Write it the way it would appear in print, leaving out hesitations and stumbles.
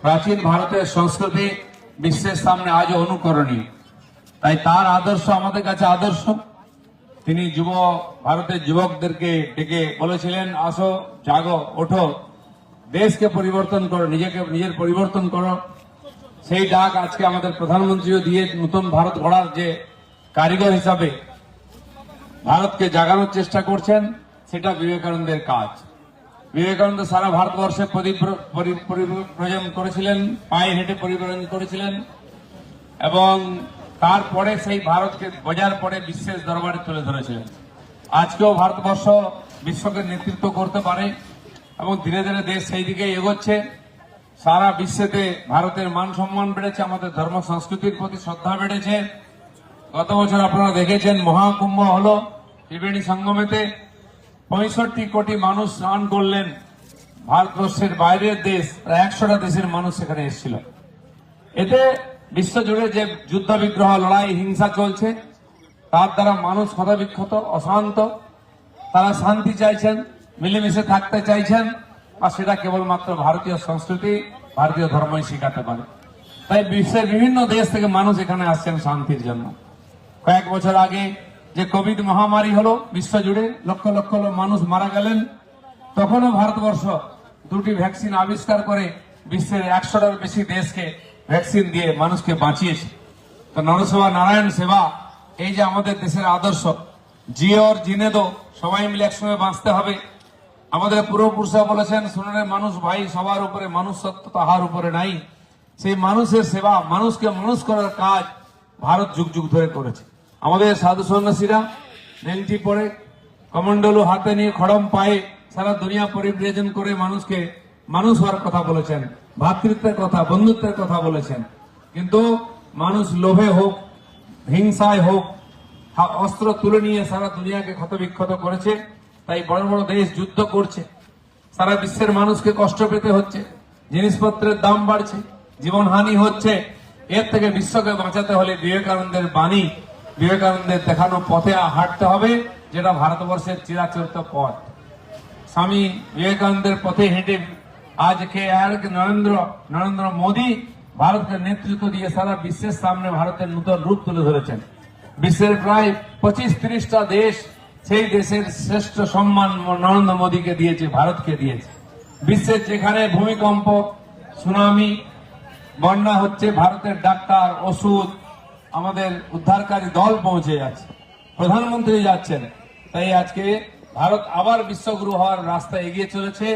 প্রাচীন ভারতের সংস্কৃতি বিশ্বের সামনে আজও অনুকরণীয়। তাই তার আদর্শ আমাদের কাছে আদর্শ। তিনি ভারতের যুবকদেরকে ডেকে বলেছিলেন, আসো, জাগো, ওঠো, দেশকে পরিবর্তন করো, নিজের পরিবর্তন করো। সেই ডাক আজকে আমাদের প্রধানমন্ত্রীও দিয়ে নতুন ভারত গড়ার যে কারিগর হিসাবে ভারতকে জাগানোর চেষ্টা করছেন, সেটা বিবেকানন্দের কাজ। বিবেকানন্দ সারা ভারতবর্ষে পরিব্রজন করেছিলেন, পায়ে হেঁটে পরিব্রজন করেছিলেন এবং তারপরে সেই ভারতকে বোঝার পরে বিশ্বের দরবারে তুলে ধরেছিলেন। আজকেও ভারতবর্ষ বিশ্বকে নেতৃত্ব করতে পারে এবং ধীরে ধীরে দেশ সেই দিকে এগোচ্ছে। সারা বিশ্বেতে ভারতের মান সম্মান বেড়েছে, আমাদের ধর্ম সংস্কৃতির প্রতি শ্রদ্ধা বেড়েছে। গত বছর আপনারা দেখেছেন মহাকুম্ভ হলো ত্রিবেণী সঙ্গমেতে, 65 কোটি মানুষ স্নান করলেন। ভারতবর্ষের বাইরের দেশ প্রায় 100টা দেশের মানুষ সেখানে এসেছিল। এতে বিশ্বজুড়ে যে যুদ্ধ বিগ্রহ, লড়াই, হিংসা চলছে, তার দ্বারা মানুষ ক্ষতবিক্ষত, অশান্ত। তারা শান্তি চাইছেন, মিলেমিশে থাকতে চাইছেন, আর সেটা কেবলমাত্র ভারতীয় সংস্কৃতি, ভারতীয় ধর্মই শিখাতে পারে। তাই বিশ্বের বিভিন্ন দেশ থেকে মানুষ এখানে আসছেন শান্তির জন্য। কয়েক বছর আগে যে কোভিড মহামারী হলো বিশ্বজুড়ে, লক্ষ লক্ষ মানুষ মারা গেলেন, তখনও ভারতবর্ষ 2টি ভ্যাকসিন আবিষ্কার করে বিশ্বের 100টার বেশি দেশকে ভ্যাকসিন দিয়ে মানুষকে বাঁচিয়েছে। তো নরসেবা নারায়ণ সেবা, এই যে আমাদের দেশের আদর্শ, জিও আর জিনে দো, সবাই মিলে একসঙ্গে বাঁচতে হবে। আমাদের পূর্বপুরুষরা বলেছেন, শুনুনে মানুষ ভাই, সবার উপরে মানুষ সত্য, তাহার উপরে নাই। সেই মানুষের সেবা, মানুষকে মানুষ করার কাজ ভারত যুগ যুগ ধরে করেছে। আমাদের সাধু সন্ন্যাসীরা নেংটি পরে, কমন্ডলু হাতে নিয়ে, খড়ম পায়ে সারা দুনিয়া পরিব্রজন করে মানুষকে মানুষ হওয়ার কথা বলেছেন, ভ্রাতৃত্বের কথা, বন্ধুত্বের কথা বলেছেন। কিন্তু মানুষ লোভে হোক, হিংসায় হোক, অস্ত্র তুলে নিয়ে সারা দুনিয়াকে ক্ষতবিক্ষত করেছে। তাই বড় বড় দেশ যুদ্ধ করছে, সারা বিশ্বের মানুষকে কষ্ট পেতে হচ্ছে, জিনিসপত্রের দাম বাড়ছে, জীবনহানি হচ্ছে। এর থেকে বিশ্বকে বাঁচাতে হলে বিবেকানন্দের বাণী, বিবেকানন্দের দেখানো পথে হাঁটতে হবে, যেটা ভারতবর্ষের চিরাচরিত পথ। স্বামী বিবেকানন্দের পথে হেঁটে আজকে নরেন্দ্র মোদী ভারতকে নেতৃত্ব দিয়ে সারা বিশ্বের সামনে ভারতের নতুন রূপ তুলে ধরেছেন। বিশ্বের প্রায় 25-30টা দেশ সেই দেশের শ্রেষ্ঠ সম্মান নরেন্দ্র মোদীকে দিয়েছে, ভারতকে দিয়েছে। বিশ্বের যেখানে ভূমিকম্প, সুনামি, বন্যা হচ্ছে, ভারতের ডাক্তার, ওষুধ, আমাদের উদ্ধারকারী দল পৌঁছে যাচ্ছে, প্রধানমন্ত্রী যাচ্ছেন। তাই আজকে ভারত আবার বিশ্বগুরু হওয়ার রাস্তায় এগিয়ে চলেছে।